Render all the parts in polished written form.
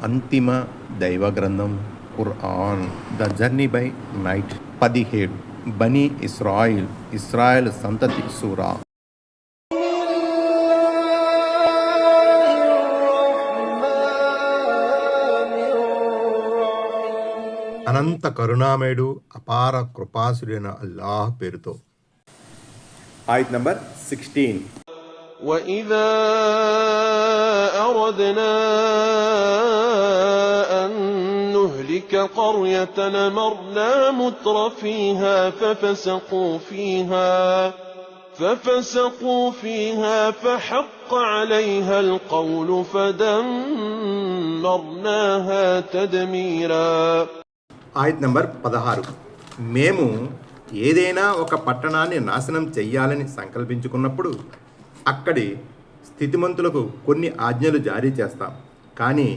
అంతిమ దైవ గ్రంథం Quran. The journey by night. 17 Bani Israel, Israel సంతతి సూరా. అనంత కరుణామయుడు, అపార కృపాసుడైన అల్లాహ్ పేరుతో. ఆయత్ నంబర్ 16. وَإِذَا أَرَدْنَا أَن نُّهْلِكَ قَرْيَةً أَمَرْنَا مُتْرَفِيهَا فَفَسَقُوا فِيهَا فَحَقَّ عَلَيْهَا الْقَوْلُ فَدَمَّرْنَاهَا تَدْمِيرًا. ఆయత్ నంబర్ 16. మేము ఏదైనా ఒక పట్టణాన్ని నాశనం చెయ్యాలని సంకల్పించుకున్నప్పుడు అక్కడి స్థితిమంతులకు కొన్ని ఆజ్ఞలు జారీ చేస్తాం, కానీ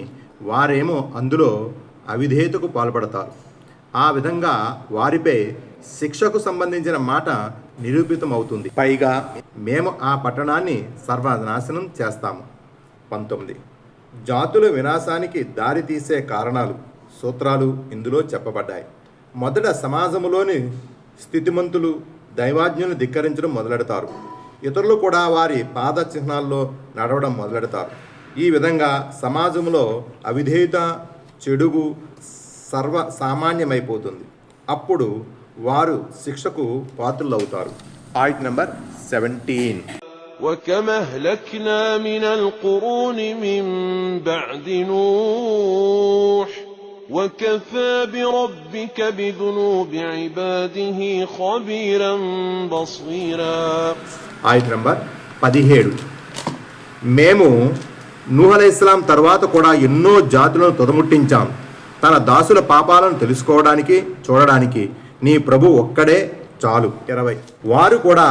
వారేమో అందులో అవిధేయతకు పాల్పడతారు. ఆ విధంగా వారిపై శిక్షకు సంబంధించిన మాట నిరూపితమవుతుంది. పైగా మేము ఆ పట్టణాన్ని సర్వనాశనం చేస్తాము. 19. జాతుల వినాశానికి దారి తీసే కారణాలు, సూత్రాలు ఇందులో చెప్పబడ్డాయి. మొదట సమాజంలోని స్థితిమంతులు దైవాజ్ఞను ధిక్కరించడం మొదలెడతారు. ఇతరులు కూడా వారి పాద చిహ్నాల్లో నడవడం మొదలెడతారు. ఈ విధంగా సమాజంలో అవిధేయత, చెడుగు సర్వసామాన్యమైపోతుంది. అప్పుడు వారు శిక్షకు పాత్రులవుతారు. ఆయత్ నంబర్ 17. وَكَمْ أَهْلَكْنَا مِنَ الْقُرُونِ مِنْ بَعْدِ نُوحٍ وَكَفَى بِرَبِّكَ بِذُنُوبِ عِبَادِهِ خَبِيرًا بَصِيرًا. ఆయత్ నంబర్ 17. మేము నూహ్ అలైహిస్సలాం తర్వాత కూడా ఎన్నో జాతులను తుదముట్టించాం. తన దాసుల పాపాలను తెలుసుకోవడానికి, చూడడానికి నీ ప్రభు ఒక్కడే చాలు. 20. వారు కూడా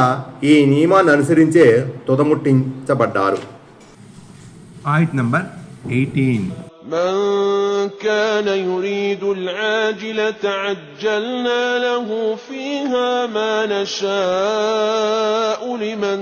ఈ నియమాన్ని అనుసరించే తుదముట్టించబడ్డారు. ఆయత్ నంబర్ 18. من كان يريد العاجلة عجلنا له فيها ما نشاء لمن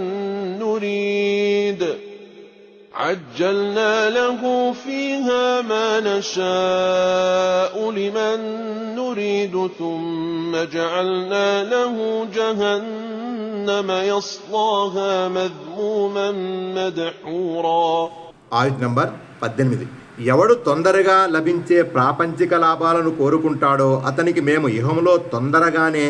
نريد ثم جعلنا له جهنم يصلاها مذموما مدحورا. ఆయత్ నంబర్ 18. ఎవడు తొందరగా లభించే ప్రాపంచిక లాభాలను కోరుకుంటాడో అతనికి మేము ఇహంలో తొందరగానే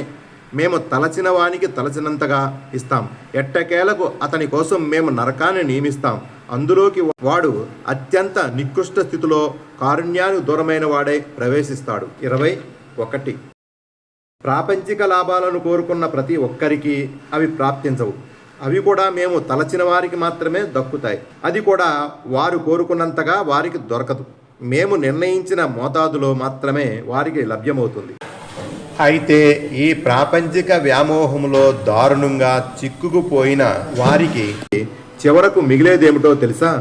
మేము తలచిన వానికి తలచినంతగా ఇస్తాం. ఎట్టకేలకు అతని కోసం మేము నరకాన్ని నియమిస్తాం. అందులోకి వాడు అత్యంత నికృష్ట స్థితిలో కారుణ్యానికి దూరమైన వాడై ప్రవేశిస్తాడు. 21. ప్రాపంచిక లాభాలను కోరుకున్న ప్రతి ఒక్కరికి అవి ప్రాప్తించవు. అవి కూడా మేము తలచిన వారికి మాత్రమే దక్కుతాయి. అది కూడా వారు కోరుకున్నంతగా వారికి దొరకదు. మేము నిర్ణయించిన మోతాదులో మాత్రమే వారికి లభ్యమవుతుంది. అయితే ఈ ప్రాపంచిక వ్యామోహంలో దారుణంగా చిక్కుకుపోయిన వారికి చివరకు మిగిలేదేమిటో తెలుసా?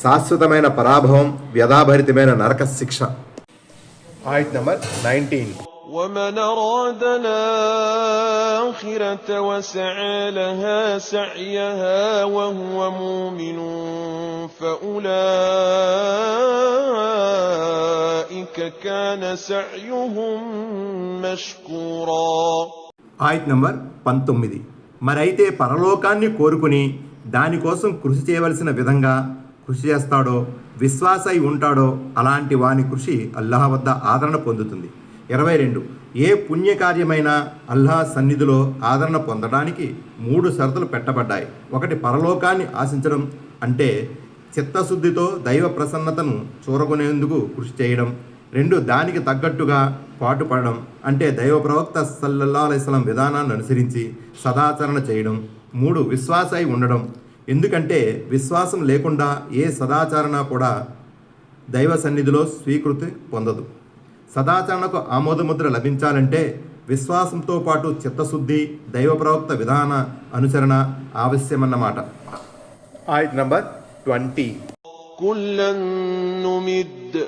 శాశ్వతమైన పరాభవం, వ్యధాభరితమైన నరక శిక్ష. ఆయత్ నంబర్ 19. ومن أراد الآخرة وسعى لها سعيها وهو مؤمن فأولئك كان سعيهم مشكورا. ఆయత్ నంబర్ 19. మరైతే పరలోకాన్ని కోరుకుని దానికోసం కృషి చేయవలసిన విధంగా కృషి చేస్తాడో, విశ్వాసై ఉంటాడో అలాంటి వాని కృషి అల్లాహ్ వద్ద ఆదరణ పొందుతుంది. 22. ఏ పుణ్యకార్యమైనా అల్లాహ్ సన్నిధిలో ఆదరణ పొందడానికి 3 షరతులు పెట్టబడ్డాయి. 1. పరలోకాన్ని ఆశించడం, అంటే చిత్తశుద్ధితో దైవ ప్రసన్నతను చూరగొనేందుకు కృషి చేయడం. 2. దానికి తగ్గట్టుగా పాటుపడడం, అంటే దైవ ప్రవక్త సల్లల్లాహు అలైహి వసల్లం విధానాన్ని అనుసరించి సదాచరణ చేయడం. 3. విశ్వాసై ఉండడం, ఎందుకంటే విశ్వాసం లేకుండా ఏ సదాచరణ కూడా దైవ సన్నిధిలో స్వీకృతి పొందదు. సదాచరణకు ఆమోదముద్ర లభించాలంటే విశ్వాసంతో పాటు చిత్తశుద్ధి, దైవ ప్రవక్త విధాన అనుసరణ ఆవశ్యమన్నమాట. ఆయత్ నంబర్ 20. కుల్లన్ నుమిద్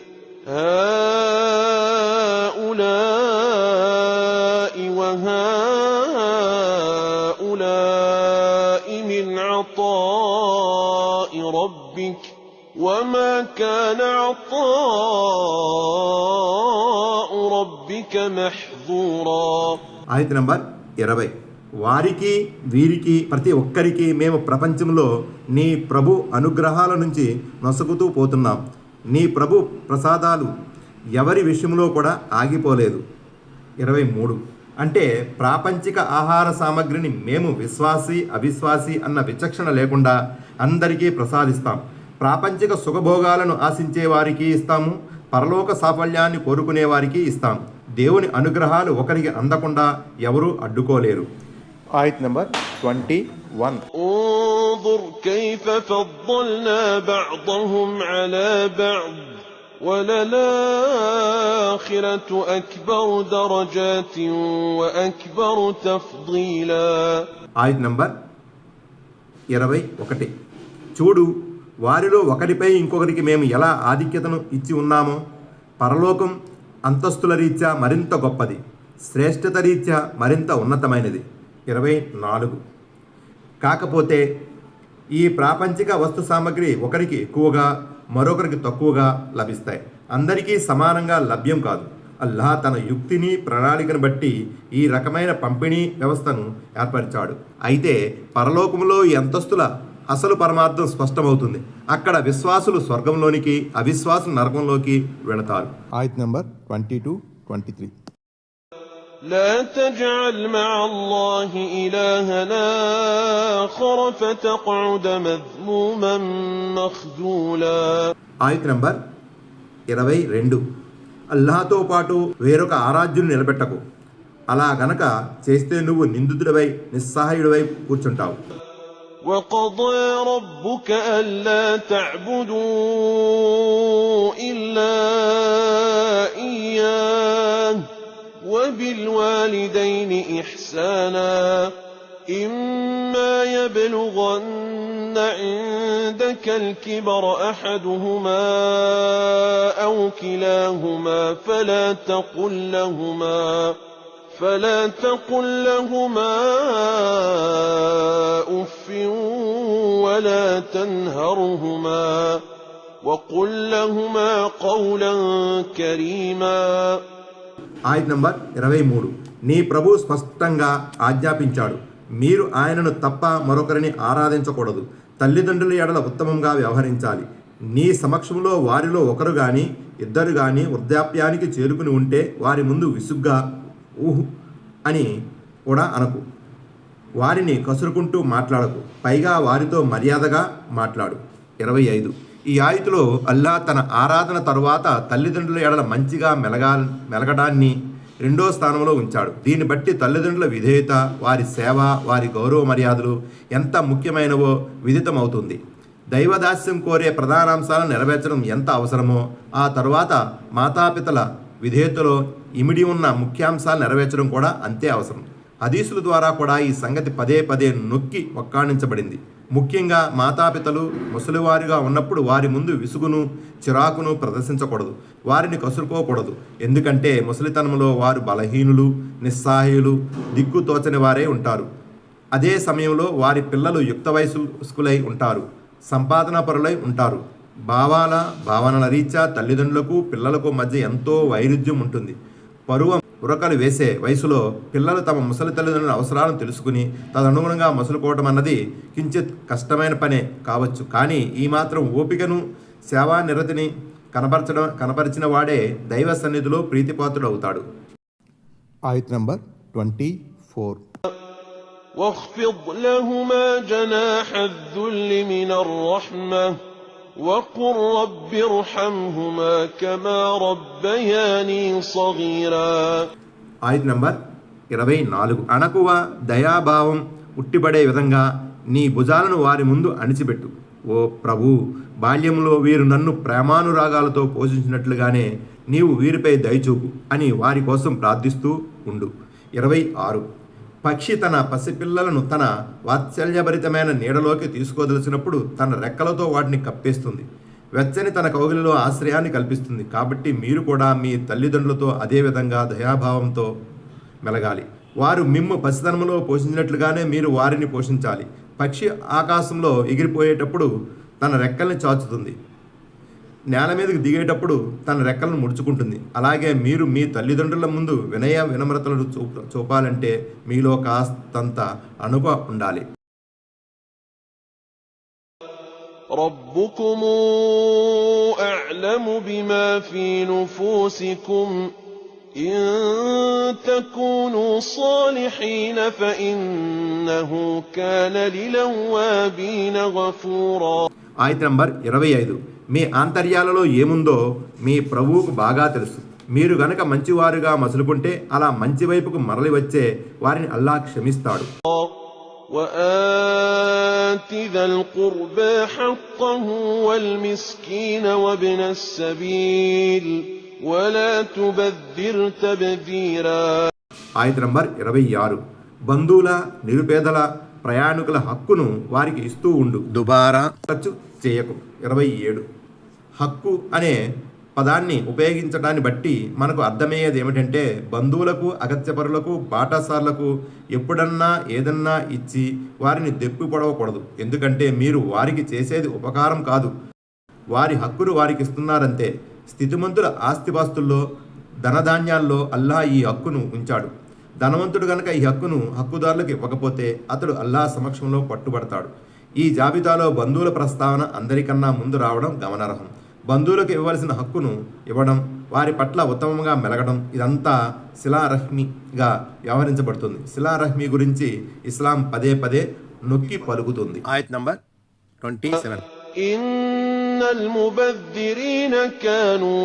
హౌలాఇ వహౌలాఇ మిన్ అతాఇ రబ్బిక్ وما كان عطاء ربك محظورا. ఆయత నంబర్ 20. వారికి వీరికి ప్రతి ఒక్కరికి మేము ప్రపంచంలో నీ ప్రభు అనుగ్రహాల నుంచి నొసగుతూ పోతున్నాం. నీ ప్రభు ప్రసాదాలు ఎవరి విషయంలో కూడా ఆగిపోలేదు. 23. అంటే ప్రాపంచిక ఆహార సామగ్రిని మేము విశ్వాసి అవిశ్వాసి అన్న విచక్షణ లేకుండా అందరికీ ప్రసాదిస్తాం. ప్రాపంచిక సుఖభోగాలను ఆశించే వారికి ఇస్తాము, పరలోక సాఫల్యాన్ని కోరుకునే వారికి ఇస్తాం. దేవుని అనుగ్రహాలు ఒకరికి అందకుండా ఎవరూ అడ్డుకోలేరు. ఆయత్ నంబర్ 21. انظر كيف فضلنا بعضهم على بعض وللآخرة أكبر درجات وأكبر تفضيلا. ఆయత్ నంబర్ 21. చూడు, వారిలో ఒకరిపై ఇంకొకరికి మేము ఎలా ఆధిక్యతను ఇచ్చి ఉన్నామో. పరలోకం అంతస్తుల రీత్యా మరింత గొప్పది, శ్రేష్ఠత రీత్యా మరింత ఉన్నతమైనది. 24. కాకపోతే ఈ ప్రాపంచిక వస్తు సామగ్రి ఒకరికి ఎక్కువగా మరొకరికి తక్కువగా లభిస్తాయి, అందరికీ సమానంగా లభ్యం కాదు. అల్లాహ్ తన యుక్తిని ప్రణాళికను బట్టి ఈ రకమైన పంపిణీ వ్యవస్థను ఏర్పరిచాడు. అయితే పరలోకంలో ఈ అంతస్తుల అసలు పరమార్థం స్పష్టమవుతుంది. అక్కడ విశ్వాసులు స్వర్గంలోనికి, అవిశ్వాసులు నరకంలోకి వెళతారు. ఆయత్ నంబర్ 22-23. لا تجعل مع الله إلهنا آخر فتقعد مذموما مخذولا. ఆయత్ నంబర్ 22. అల్లాహ్తో పాటు వేరొక ఆరాధ్యుని నిలబెట్టకు. అలా గనక చేస్తే నువ్వు నిందితుడివై నిస్సహాయుడివై కూర్చుంటావు. وقضى ربك ألا تعبدوا إلا إياه وبالوالدين إحسانا إما يبلغن عندك الكبر أحدهما أو كلاهما فلا تقل لهما أف ولا تنهرهما وقل لهما قولا كريما. ఆయత్ నంబర్ 23. నీ ప్రభు స్పష్టంగా ఆజ్ఞాపించాడు, మీరు ఆయనను తప్ప మరొకరిని ఆరాధించకూడదు. తల్లిదండ్రుల ఎడల ఉత్తమంగా వ్యవహరించాలి. నీ సమక్షంలో వారిలో ఒకరు గాని ఇద్దరు గాని వృద్ధాప్యానికి చేరుకుని ఉంటే వారి ముందు విసుగ్గా ఊహు అని కూడా అనకు. వారిని కసురుకుంటూ మాట్లాడకు, పైగా వారితో మర్యాదగా మాట్లాడు. 25. ఈ ఆయతులో అల్లాహ్ తన ఆరాధన తరువాత తల్లిదండ్రుల ఎడల మంచిగా మెలగడాన్ని రెండో స్థానంలో ఉంచాడు. దీన్ని బట్టి తల్లిదండ్రుల విధేయత, వారి సేవ, వారి గౌరవ మర్యాదలు ఎంత ముఖ్యమైనవో విదితమవుతుంది. దైవదాస్యం కోరే ప్రధానాంశాలను నెరవేర్చడం ఎంత అవసరమో ఆ తరువాత మాతాపితల విధేయతలో ఇమిడి ఉన్న ముఖ్యాంశాలు నెరవేర్చడం కూడా అంతే అవసరం. హదీసుల ద్వారా కూడా ఈ సంగతి పదే పదే నొక్కి వక్కాణించబడింది. ముఖ్యంగా మాతాపితలు ముసలివారిగా ఉన్నప్పుడు వారి ముందు విసుగును చిరాకును ప్రదర్శించకూడదు, వారిని కసురుకోకూడదు. ఎందుకంటే ముసలితనంలో వారు బలహీనులు, నిస్సహాయులు, దిక్కు తోచని వారే ఉంటారు. అదే సమయంలో వారి పిల్లలు యుక్త వయస్కులై ఉంటారు, సంపాదన పరులై ఉంటారు. భావనల రీత్యా తల్లిదండ్రులకు పిల్లలకు మధ్య ఎంతో వైరుధ్యం ఉంటుంది. ఉరకలు వేసే వయసులో పిల్లలు తమ ముసలి తల్లిదండ్రుల అవసరాలను తెలుసుకుని తదనుగుణంగా మసులుకోవటం అన్నది కించిత్ కష్టమైన పనే కావచ్చు. కానీ ఈ మాత్రం ఓపికను సేవా నిరతిని కనపరిచిన వాడే దైవ సన్నిధిలో ప్రీతిపాత్రుడు అవుతాడు. ఆయత్ నంబర్ 24. واخفض لهما جناح الذل من الرحمة وقل رب ارحمهما كما ربياني صغيرا. ఆయత్ నంబర్ 24. అణకువ దయాభావం ఉట్టిపడే విధంగా నీ భుజాలను వారి ముందు అణిచిపెట్టు. ఓ ప్రభు, బాల్యంలో వీరు నన్ను ప్రేమానురాగాలతో పోషించినట్లుగానే నీవు వీరిపై దయచూపు అని వారి కోసం ప్రార్థిస్తూ ఉండు. 26. పక్షి తన పసిపిల్లలను తన వాత్సల్యభరితమైన నీడలోకి తీసుకోదలిచినప్పుడు తన రెక్కలతో వాటిని కప్పేస్తుంది, వెచ్చని తన కౌగిలిలో ఆశ్రయాన్ని కల్పిస్తుంది. కాబట్టి మీరు కూడా మీ తల్లిదండ్రులతో అదేవిధంగా దయాభావంతో మెలగాలి. వారు మిమ్ము పసితనంలో పోషించినట్లుగానే మీరు వారిని పోషించాలి. పక్షి ఆకాశంలో ఎగిరిపోయేటప్పుడు తన రెక్కల్ని చాచుతుంది, నేల మీదకి దిగేటప్పుడు తన రెక్కలను ముడుచుకుంటుంది. అలాగే మీరు మీ తల్లిదండ్రుల ముందు వినయ వినమ్రతలను చూపాలంటే మీలో కాస్తంత అణుక ఉండాలి. ربكم أعلم بما في نفوسكم إن تكونوا صالحين فإنه كان للأوابين غفورا. ఆయత నంబర్ 25. మీ ఆంతర్యాలలో ఏముందో మీ ప్రభువుకు బాగా తెలుసు. మీరు గనక మంచివారుగా మసులుకుంటే అలా మంచి వైపుకు మరలి వచ్చే వారిని అల్లా క్షమిస్తాడు. وآت ذا القربى حقه والمسكين وابن السبيل ولا تبذر تبذيرا. ఆయత నంబర్ 26. బంధువుల, నిరుపేదల, ప్రయాణికుల హక్కును వారికి ఇస్తూ ఉండు. దుబారా ఖర్చు చేయకు. 27. హక్కు అనే పదాన్ని ఉపయోగించడాన్ని బట్టి మనకు అర్థమయ్యేది ఏమిటంటే బంధువులకు, అగత్యపరులకు, బాటాసార్లకు ఎప్పుడన్నా ఏదన్నా ఇచ్చి వారిని దెప్పి పొడవకూడదు. ఎందుకంటే మీరు వారికి చేసేది ఉపకారం కాదు, వారి హక్కును వారికి ఇస్తున్నారంతే. స్థితిమంతుల ఆస్తిపాస్తుల్లో, ధనధాన్యాల్లో అల్లా ఈ హక్కును ఉంచాడు. ధనవంతుడు గనక ఈ హక్కును హక్కుదారులకు ఇవ్వకపోతే అతడు అల్లా సమక్షంలో పట్టుబడతాడు. ఈ జాబితాలో బంధువుల ప్రస్తావన అందరికన్నా ముందు రావడం గమనార్హం. బంధువులకు ఇవ్వవలసిన హక్కును ఇవ్వడం, వారి పట్ల ఉత్తమంగా మెలగడం ఇదంతా శిలారహ్మిగా వ్యవహరించబడుతుంది. శిలారహ్మి గురించి ఇస్లాం పదే పదే నొక్కి పలుకుతుంది. ఆయత్ నంబర్ 27. ఇన్నల్ ముబద్దిరీన కానూ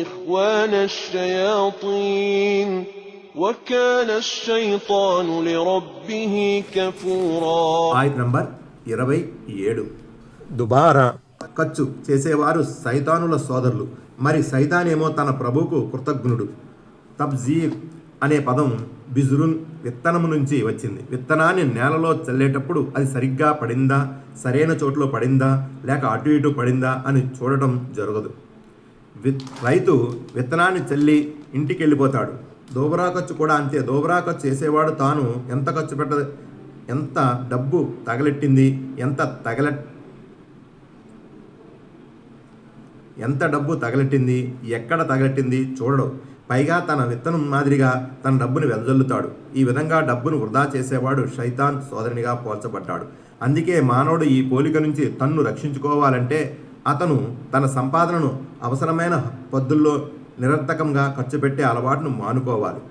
ఇఖ్వాన అష్-షయాతీన్ వకాన అష్-షైతాను లిరబ్బిహి కఫూరా. ఆయత్ నంబర్ 27. దుబారా ఖర్చు చేసేవారు సైతానుల సోదరులు, మరి సైతానేమో తన ప్రభువుకు కృతజ్ఞుడు. తబ్జీర్ అనే పదం బిజురున్ విత్తనము నుంచి వచ్చింది. విత్తనాన్ని నేలలో చల్లేటప్పుడు అది సరిగ్గా పడిందా, సరైన చోట్లో పడిందా, లేక అటు ఇటు పడిందా అని చూడటం జరగదు. రైతు విత్తనాన్ని చల్లి ఇంటికి వెళ్ళిపోతాడు. దోబరా ఖర్చు కూడా అంతే. దోబరా ఖర్చు చేసేవాడు తాను ఎంత ఖర్చు ఎంత డబ్బు తగలెట్టింది, ఎంత డబ్బు తగలెట్టింది, ఎక్కడ తగలెట్టింది చూడడు. పైగా తన విత్తనం మాదిరిగా తన డబ్బును వెదజల్లుతాడు. ఈ విధంగా డబ్బును వృధా చేసేవాడు శైతాన్ సోదరునిగా పోల్చబడ్డాడు. అందుకే మానవుడు ఈ పోలిక నుంచి తన్ను రక్షించుకోవాలంటే అతను తన సంపాదనను అవసరమైన పద్ధతుల్లో నిరర్థకంగా ఖర్చు పెట్టే అలవాటును మానుకోవాలి.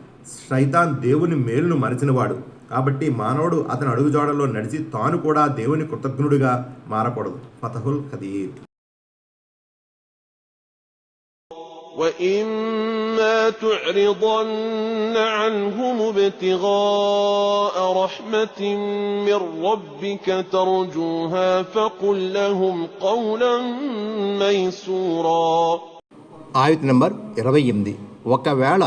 శైతాన్ దేవుని మేలును మరచినవాడు కాబట్టి మానవుడు అతని అడుగుజాడల్లో నడిచి తాను కూడా దేవుని కృతజ్ఞుడిగా మారకూడదు. ఫతహుల్ ఖదీర్. وَإِمَّا تُعْرِضَنَّ عَنْهُمُ ابْتِغَاءَ رَحْمَةٍ مِّن رَّبِّكَ تَرْجُوهَا فَقُل لَّهُمْ قَوْلًا مَّيْسُورًا. ఆయత్ నంబర్ 28. ఒకవేళ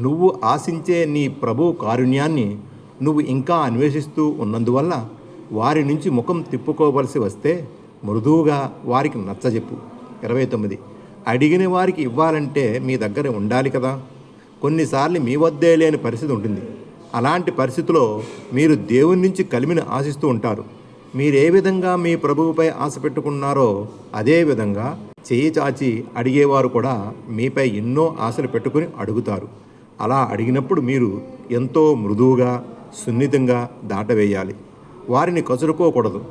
నువ్వు ఆశించే నీ ప్రభు కారుణ్యాన్ని నువ్వు ఇంకా అన్వేషిస్తూ ఉన్నందువల్ల వారి నుంచి ముఖం తిప్పుకోవలసి వస్తే మృదువుగా వారికి నచ్చజెప్పు. 29. అడిగిన వారికి ఇవ్వాలంటే మీ దగ్గర ఉండాలి కదా. కొన్నిసార్లు మీ వద్దే లేని పరిస్థితి ఉంటుంది. అలాంటి పరిస్థితిలో మీరు దేవుని నుంచి కలిమిని ఆశిస్తూ ఉంటారు. మీరే విధంగా మీ ప్రభువుపై ఆశ పెట్టుకున్నారో అదే విధంగా చేయి చాచి అడిగేవారు కూడా మీపై ఎన్నో ఆశలు పెట్టుకుని అడుగుతారు. అలా అడిగినప్పుడు మీరు ఎంతో మృదువుగా, సున్నితంగా దాటవేయాలి. వారిని కసురుకోకూడదు.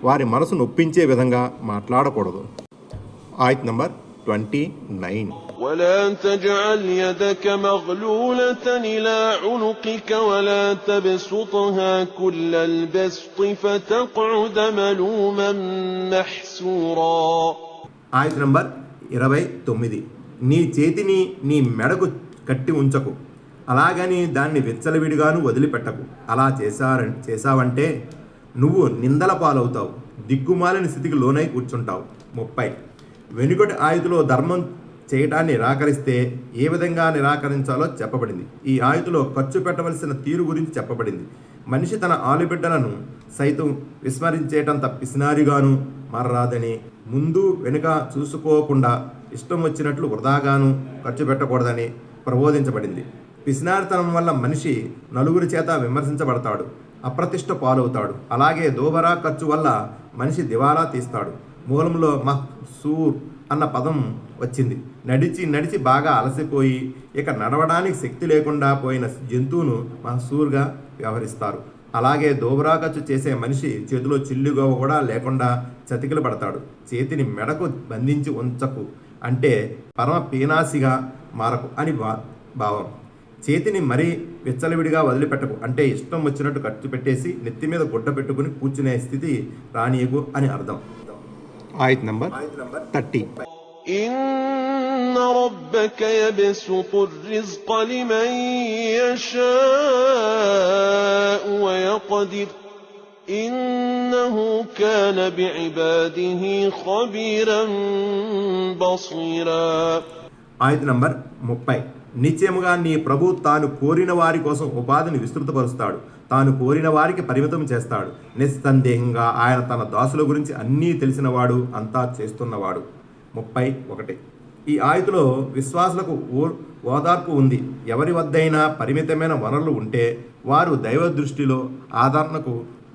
వారి మనసు నొప్పించే విధంగా మాట్లాడకూడదు. ఆయత్ నంబర్ 29. ولا تجعل يدك مغلولة إلى عنقك ولا تبسطها كل البسط فتقعد ملوما محسورا. ఆయత్ నంబర్ 29. నీ చేతిని నీ మెడకు కట్టి ఉంచకు, అలాగని దాన్ని విచ్చలవిడిగాను వదిలిపెట్టకు. అలా చేశావంటే నువ్వు నిందల పాలవుతావు, దిక్కుమాలిన స్థితికి లోనై కూర్చుంటావు. 30. వెనుకటి ఆయుధలో ధర్మం చేయటాన్ని నిరాకరిస్తే ఏ విధంగా నిరాకరించాలో చెప్పబడింది. ఈ ఆయుధలో ఖర్చు పెట్టవలసిన తీరు గురించి చెప్పబడింది. మనిషి తన ఆలుబిడ్డలను సైతం విస్మరించేటంత పిసినారిగాను మారరాదని, ముందు వెనుక చూసుకోకుండా ఇష్టం వచ్చినట్లు వృధాగాను ఖర్చు పెట్టకూడదని ప్రబోధించబడింది. పిసినారితనం వల్ల మనిషి నలుగురి చేత విమర్శించబడతాడు, అప్రతిష్ట పాలవుతాడు. అలాగే దోబరా ఖర్చు వల్ల మనిషి దివాలా తీస్తాడు. మూలంలో మహ్సూర్ అన్న పదం వచ్చింది. నడిచి నడిచి బాగా అలసిపోయి ఇక నడవడానికి శక్తి లేకుండా పోయిన జంతువును మహసూర్గా వ్యవహరిస్తారు. అలాగే దోబరాకచ్చు చేసే మనిషి చేతిలో చిల్లుగోవ కూడా లేకుండా చతికిలు పడతాడు. చేతిని మెడకు బంధించి ఉంచకు అంటే పరమ పీనాసిగా మారకు అని భావం. చేతిని మరీ విచ్చలవిడిగా వదిలిపెట్టకు అంటే ఇష్టం వచ్చినట్టు ఖర్చు పెట్టేసి నెత్తి మీద గుడ్డ పెట్టుకుని కూర్చునే స్థితి రానియకు అని అర్థం. ఆయత్ నంబర్ 30. إن ربك يبسط الرزق لمن يشاء ويقدر إنه كان بعباده خبيرا بصيرا. ఆయత్ నంబర్ 30. నిశ్చయముగా నీ ప్రభు తాను కోరిన వారి కోసం ఉపాధిని విస్తృతపరుస్తాడు, తాను కోరిన వారికి పరిమితం చేస్తాడు. నిస్సందేహంగా ఆయన తన దాసుల గురించి అన్నీ తెలిసినవాడు, అంతా చేస్తున్నవాడు. 31. ఈ ఆయతులో విశ్వాసులకు ఓదార్పు ఉంది. ఎవరి వద్దైనా పరిమితమైన వనరులు ఉంటే వారు దైవ దృష్టిలో ఆదరణకు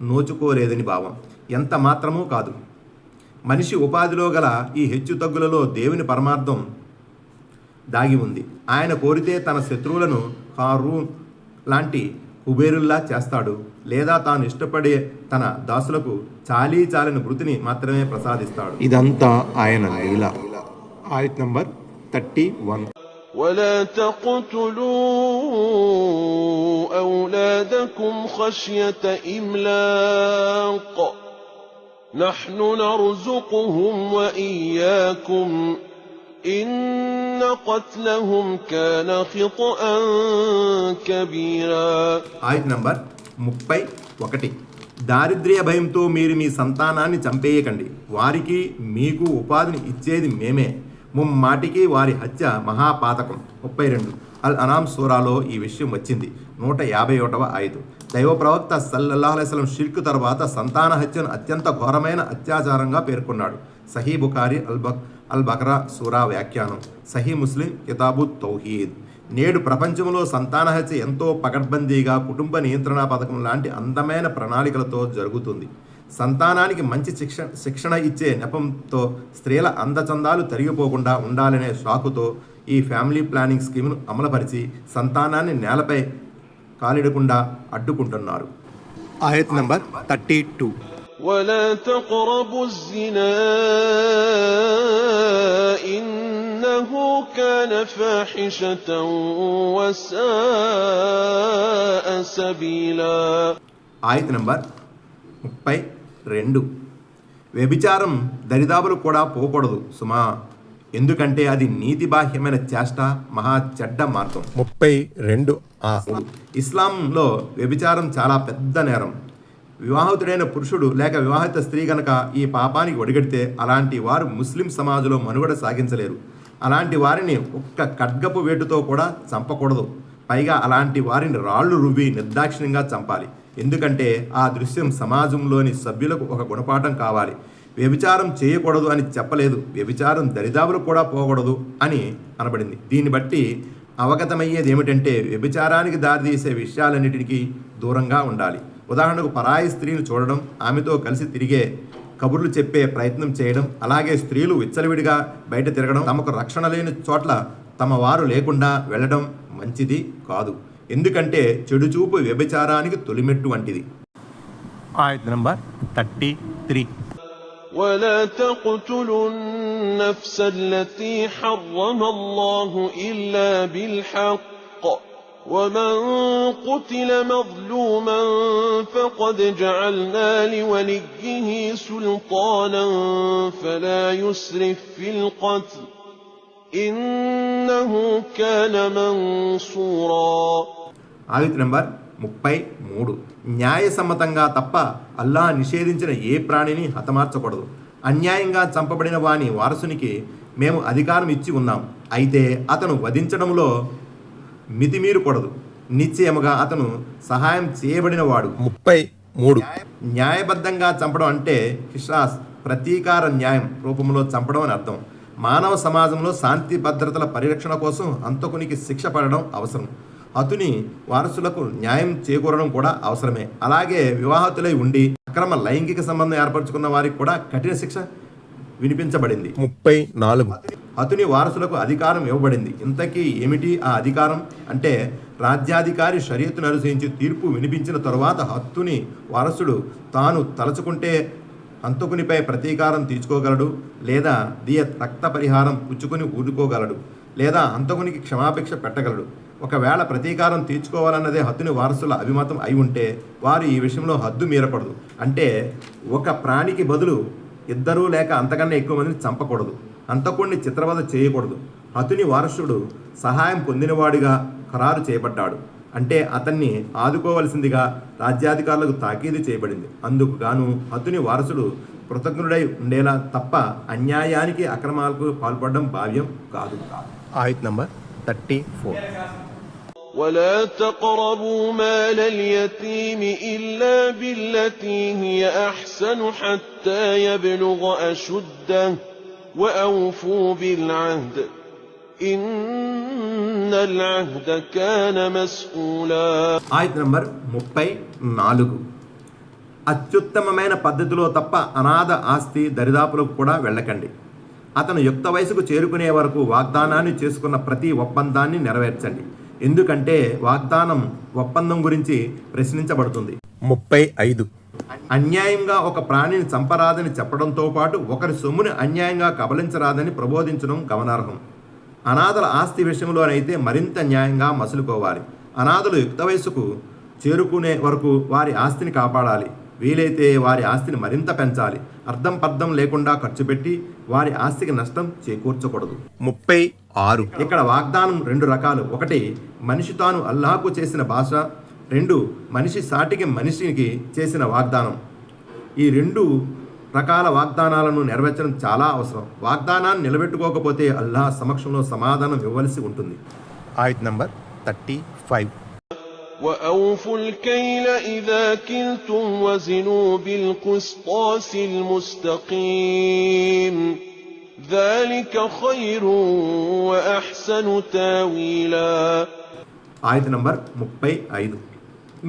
నోచుకోలేదని భావం. ఎంత మాత్రమూ కాదు. మనిషి ఉపాధిలో గల ఈ హెచ్చుతగ్గులలో దేవుని పరమార్థం దాగి ఉంది. ఆయన కోరితే తన శత్రువులను హారూన్ లాంటి కుబేరుల్లా చేస్తాడు, లేదా తాను ఇష్టపడే తన దాసులకు చాలీచాలని వృత్తిని మాత్రమే ప్రసాదిస్తాడు. ఇదంతా ఆయన లీల. ఆయత్ నంబర్ 31. ولا تقتلوا أولادكم خشية إملاق نحن نرزقهم وإياكم إن قتلهم كان خطأ كبيرا. ఆయత్ నంబర్ 31. దారిద్ర్య భయంతో మీరు మీ సంతానాన్ని చంపేయకండి, వారికి మీకు ఉపాధిని ఇచ్చేది మేమే, ముమ్మాటికి వారి హత్య మహాపాతకం. 32. అల్ అనామ్ సూరాలో ఈ విషయం వచ్చింది. 151వ ఆయతు. దైవ ప్రవక్త సల్లల్లాహు అలైహి వసల్లం షిర్క్ తర్వాత సంతాన హత్యను అత్యంత ఘోరమైన అత్యాచారంగా పేర్కొన్నాడు. సహీ బుఖారి అల్ బకరా సూరా వ్యాఖ్యానం, సహీ ముస్లిం కితాబు తౌహీద్. నేడు ప్రపంచంలో సంతాన హత్య ఎంతో పకడ్బందీగా కుటుంబ నియంత్రణ పథకం లాంటి అందమైన ప్రణాళికలతో జరుగుతుంది. సంతానానికి మంచి శిక్షణ ఇచ్చే నెపంతో స్త్రీల అందచందాలు తరిగిపోకుండా ఉండాలనే షాకుతో ఈ ఫ్యామిలీ ప్లానింగ్ స్కీమ్ను అమలుపరిచి సంతానాన్ని నేలపై కాలిడకుండా అడ్డుకుంటున్నారు. ఆయత్ నంబర్ 32. ولا تقربوا الزنا إنه كان فاحشة وساء سبيلا. ఆయత్ నంబర్ 32. వ్యభిచారం దరిదాపులు కూడా పోకూడదు సుమా, ఎందుకంటే అది నీతి బాహ్యమైన చేష్ట, మహా చెడ్డ మార్గం. 32. ఇస్లాంలో వ్యభిచారం చాలా పెద్ద నేరం. వివాహితుడైన పురుషుడు లేక వివాహిత స్త్రీ గనక ఈ పాపానికి ఒడిగడితే అలాంటి వారు ముస్లిం సమాజంలో మనుగడ సాగించలేరు. అలాంటి వారిని ఒక్క ఖడ్గపు వేటుతో కూడా చంపకూడదు. పైగా అలాంటి వారిని రాళ్లు రువ్వి నిర్దాక్షిణ్యంగా చంపాలి. ఎందుకంటే ఆ దృశ్యం సమాజంలోని సభ్యులకు ఒక గుణపాఠం కావాలి. వ్యభిచారం చేయకూడదు అని చెప్పలేదు, వ్యభిచారం దరిదాపులు కూడా పోకూడదు అని అనబడింది. దీన్ని బట్టి అవగతమయ్యేది ఏమిటంటే వ్యభిచారానికి దారితీసే విషయాలన్నిటికీ దూరంగా ఉండాలి. ఉదాహరణకు పరాయి స్త్రీని చూడడం, ఆమెతో కలిసి తిరిగే కబుర్లు చెప్పే ప్రయత్నం చేయడం, అలాగే స్త్రీలు విచ్చలవిడిగా బయట తిరగడం, తమకు రక్షణ లేని చోట్ల తమ వారు లేకుండా వెళ్ళడం మంచిది కాదు. ఎందుకంటే చెడు చూపు వ్యభిచారానికి తొలిమెట్టు వంటిది. ఆయత్ నంబర్ 33. ولا تقتلوا النفس التي حرم الله إلا بالحق ومن قتل مظلوما فقد جعلنا لوليه سلطانا فلا يسرف في القتل إنه كان منصورا. ఆయత్ నంబర్ 33. న్యాయసమ్మతంగా తప్ప అల్లాహ్ నిషేధించిన ఏ ప్రాణిని హతమార్చకూడదు. అన్యాయంగా చంపబడిన వాని వారసునికి మేము అధికారం ఇచ్చి ఉన్నాం, అయితే అతను వధించడంలో మితిమీరకూడదు. నిశ్చయముగా అతను సహాయం చేయబడినవాడు. 33. న్యాయబద్ధంగా చంపడం అంటే కిషాస్ ప్రతీకార న్యాయం రూపంలో చంపడం అని అర్థం. మానవ సమాజంలో శాంతి భద్రతల పరిరక్షణ కోసం హంతకునికి శిక్ష పడడం అవసరం. హతుని వారసులకు న్యాయం చేకూరడం కూడా అవసరమే. అలాగే వివాహితులై ఉండి అక్రమ లైంగిక సంబంధం ఏర్పరచుకున్న వారికి కూడా కఠిన శిక్ష వినిపించబడింది. 34 అతని వారసులకు అధికారం ఇవ్వబడింది. ఇంతకీ ఏమిటి ఆ అధికారం అంటే, రాజ్యాధికారి షరియతును అనుసరించి తీర్పు వినిపించిన తరువాత హత్తుని వారసుడు తాను తలచుకుంటే హంతకునిపై ప్రతీకారం తీర్చుకోగలడు, లేదా దియత్ రక్త పరిహారం పుచ్చుకొని ఊరుకోగలడు, లేదా హంతకునికి క్షమాపేక్ష పెట్టగలడు. ఒకవేళ ప్రతీకారం తీర్చుకోవాలన్నదే హద్దుని వారసుల అభిమతం అయి ఉంటే వారు ఈ విషయంలో హద్దు మీరకూడదు. అంటే ఒక ప్రాణికి బదులు ఇద్దరు లేక అంతకన్నా ఎక్కువ మందిని చంపకూడదు, హంతకుడిని చిత్రవధ చేయకూడదు. హతుని వారసుడు సహాయం పొందినవాడిగా ఖరారు చేయబడ్డాడు అంటే అతన్ని ఆదుకోవలసిందిగా రాజ్యాధికారులకు తాకీదు చేయబడింది. అందుకు గాను హతుని వారసుడు కృతజ్ఞుడై ఉండేలా తప్ప అన్యాయానికి అక్రమాలకు పాల్పడడం భావ్యం కాదు. ఆయత్ నంబర్ 34 ولا تقربوا مال اليتيم إلا بالتي هي أحسن حتى يبلغ أشده وأوفوا بالعهد إن العهد كان مسؤولا. ఆయత్ నంబర్ 34. అత్యుత్తమమైన పద్ధతిలో తప్ప అనాథ ఆస్తి దరిదాపులకు కూడా వెళ్ళకండి. అతను యుక్త వయసుకు చేరుకునే వరకు వాగ్దానాన్ని చేసుకున్న ప్రతి ఒప్పందాన్ని నెరవేర్చండి. ఎందుకంటే వాగ్దానం ఒప్పందం గురించి ప్రశ్నించబడుతుంది. 35 అన్యాయంగా ఒక ప్రాణిని చంపరాదని చెప్పడంతో పాటు ఒకరి సొమ్ముని అన్యాయంగా కబలించరాదని ప్రబోధించడం గమనార్హం. అనాథల ఆస్తి విషయంలోనైతే మరింత న్యాయంగా మసులుకోవాలి. అనాథలు యుక్త వయసుకు చేరుకునే వరకు వారి ఆస్తిని కాపాడాలి. వీలైతే వారి ఆస్తిని మరింత పెంచాలి. అర్థం పర్థం లేకుండా ఖర్చు పెట్టి వారి ఆస్తికి నష్టం చేకూర్చకూడదు. 36 ఇక్కడ వాగ్దానం 2 రకాలు. 1 మనిషి తాను అల్లాహకు చేసిన భాష, 2 మనిషి సాటికి మనిషికి చేసిన వాగ్దానం. ఈ 2 రకాల వాగ్దానాలను నెరవేర్చడం చాలా అవసరం. వాగ్దానాన్ని నిలబెట్టుకోకపోతే అల్లాహ్ సమక్షంలో సమాధానం ఇవ్వవలసి ఉంటుంది. ఆయత్ నంబర్ 35 وأوفوا الكيل إذا كلتم وزنوا بالقسطاس المستقيم ذلك خير وأحسن تاويلا. ఆయత్ నంబర్ 35.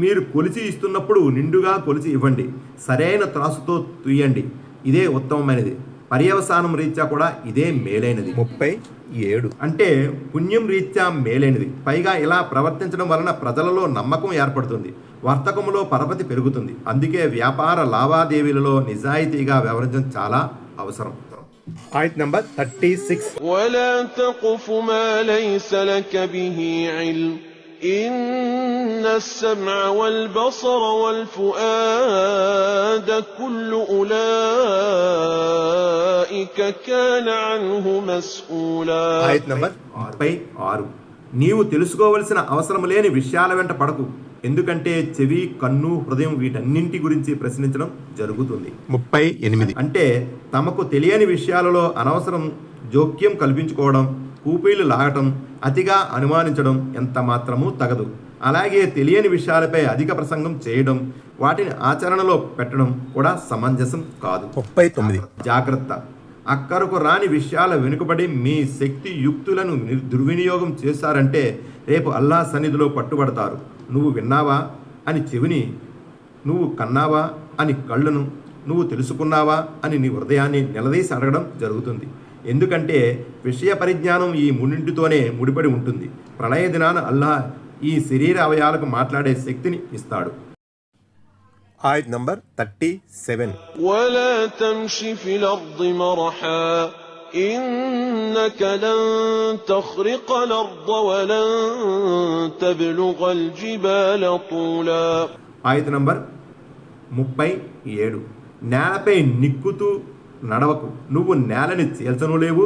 మీరు కొలిచి ఇస్తున్నప్పుడు నిండుగా కొలిచి ఇవ్వండి, సరైన త్రాసుతో తుయ్యండి, ఇదే ఉత్తమమైనది. పర్యవసానం రీత్యా కూడా ఇదే మేలైనది. 37 అంటే పుణ్యం రీత్యా మేలైనది. పైగా ఇలా ప్రవర్తించడం వలన ప్రజలలో నమ్మకం ఏర్పడుతుంది, వర్తకములో పరపతి పెరుగుతుంది. అందుకే వ్యాపార లావాదేవీలలో నిజాయితీగా వ్యవహరించడం చాలా అవసరం. ఆయత్ నంబర్ 36 ولا تقف ما ليس لك به علم إن السمع والبصر والفؤاد كل أولئك كان عنه مسؤولا. ఆయత్ నంబర్ 36. నీవు తెలుసుకోవలసిన అవసరం లేని విషయాల వెంట పడకు, ఎందుకంటే చెవి, కన్ను, హృదయం వీటన్నింటి గురించి ప్రశ్నించడం జరుగుతుంది. 38 అంటే తమకు తెలియని విషయాలలో అనవసరం జోక్యం కల్పించుకోవడం, కూపీలు లాగటం, అతిగా అనుమానించడం ఎంత మాత్రమూ తగదు. అలాగే తెలియని విషయాలపై అధిక ప్రసంగం చేయడం, వాటిని ఆచరణలో పెట్టడం కూడా సమంజసం కాదు. 39 జాగ్రత్త. అక్కరకు రాని విషయాల వెనుకబడి మీ శక్తి యుక్తులను దుర్వినియోగం చేశారంటే రేపు అల్లాహ్ సన్నిధిలో పట్టుబడతారు. నువ్వు విన్నావా అని చెవిని, నువ్వు కన్నావా అని కళ్ళను, నువ్వు తెలుసుకున్నావా అని నీ హృదయాన్ని నిలదీసి అడగడం జరుగుతుంది. ఎందుకంటే విషయ పరిజ్ఞానం ఈ మూడింటితోనే ముడిపడి ఉంటుంది. ప్రళయ దినాన అల్లాహ్ ఈ శరీర అవయాలకు మాట్లాడే శక్తిని ఇస్తాడు. ఆయత్ నంబర్ 37 ولا تمش في الأرض مرحا إنك لن تخرق الأرض ولن تبلغ الجبال طولا. ఆయత్ నంబర్ 37. నేలపై నిక్కుతూ నడవకు, నువ్వు నేలని చీల్చను లేవు,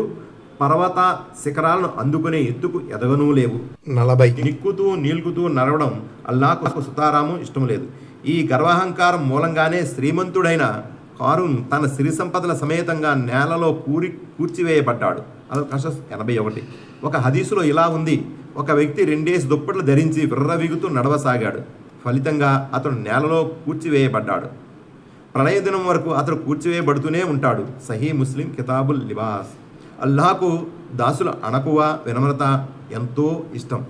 పర్వత శిఖరాలను అందుకునే ఎత్తుకు ఎదగనూ లేవు. 40 నిక్కుతూ నీల్కుతూ నడవడం అల్లాహకు సుతారాము ఇష్టం లేదు. ఈ గర్వాహంకారం మూలంగానే శ్రీమంతుడైన కారూన్ తన సిరి సంపదల సమేతంగా నేలలో కూర్చివేయబడ్డాడు. అది కసస్ 81. ఒక హదీసులో ఇలా ఉంది: ఒక వ్యక్తి 2 దుప్పట్లు ధరించి విర్రవిగుతూ నడవసాగాడు. ఫలితంగా అతడు నేలలో కూర్చివేయబడ్డాడు. ప్రళయ దినం వరకు అతడు కూర్చివేయబడుతూనే ఉంటాడు. సహీ ముస్లిం కితాబుల్ లిబాస్. అల్లాహకు దాసుల అణకువ, వినమ్రత ఎంతో ఇష్టం.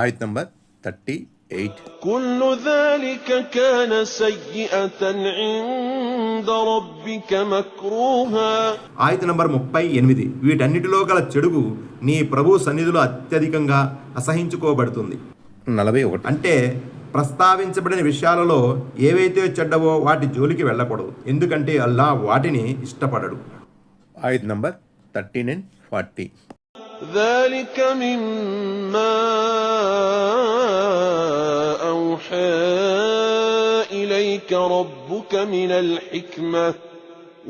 ఆయత్ నంబర్ 38 8. كل ذلك كان سيئة عند ربك مكروها. ఆయత నంబర్ 38. వీటన్నిటిలో గల చెడుగు నీ ప్రభు సన్నిధిలో అత్యధికంగా అసహించుకోబడుతుంది. 41. అంటే ప్రస్తావించబడిన విషయాలలో ఏవైతే చెడ్డవో వాటి జోలికి వెళ్ళకూడదు, ఎందుకంటే అల్లా వాటిని ఇష్టపడడు. ఆయత్ నంబర్ 39 and 40. ذلك مما أوحى إليك ربك من الحكمة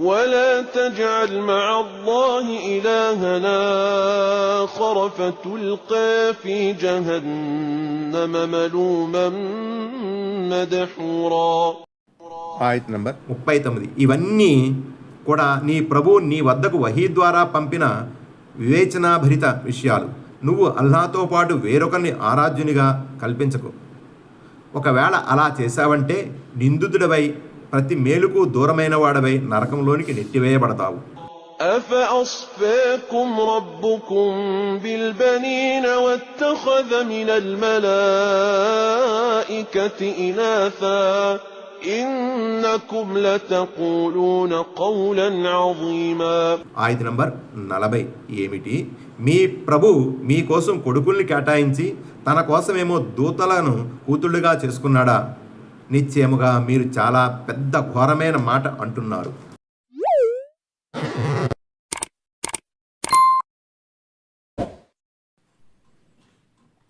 ولا تجعل مع الله إلها آخر فتلقى في جهنم ملوما مدحورا. ఆయత్ నంబర్ 39. ఇవన్నీ కూడా నీ ప్రభు నీ వద్దకు వహీ ద్వారా పంపిన వివేచనాభరిత విషయాలు. నువ్వు అల్లాతో పాటు వేరొకరిని ఆరాధ్యునిగా కల్పించకు. ఒకవేళ అలా చేశావంటే నిందితుడివై ప్రతి మేలుకు దూరమైన వాడవై నరకంలోనికి నెట్టివేయబడతావు. أفأصفاكم ربكم بالبنين واتخذ من الملائكة إناثا إنكم لتقولون قولا عظيما. ఆయత నంబర్ 40 ఏమిటి? మీ ప్రభు మీకోసం కొడుకుల్ని కేటాయించి తన కోసమేమో దూతలను కూతుళ్ళుగా చేసుకున్నాడా? నిశ్చయముగా మీరు చాలా పెద్ద ఘోరమైన మాట అంటున్నారు.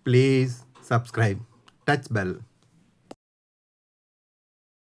Please subscribe, touch bell.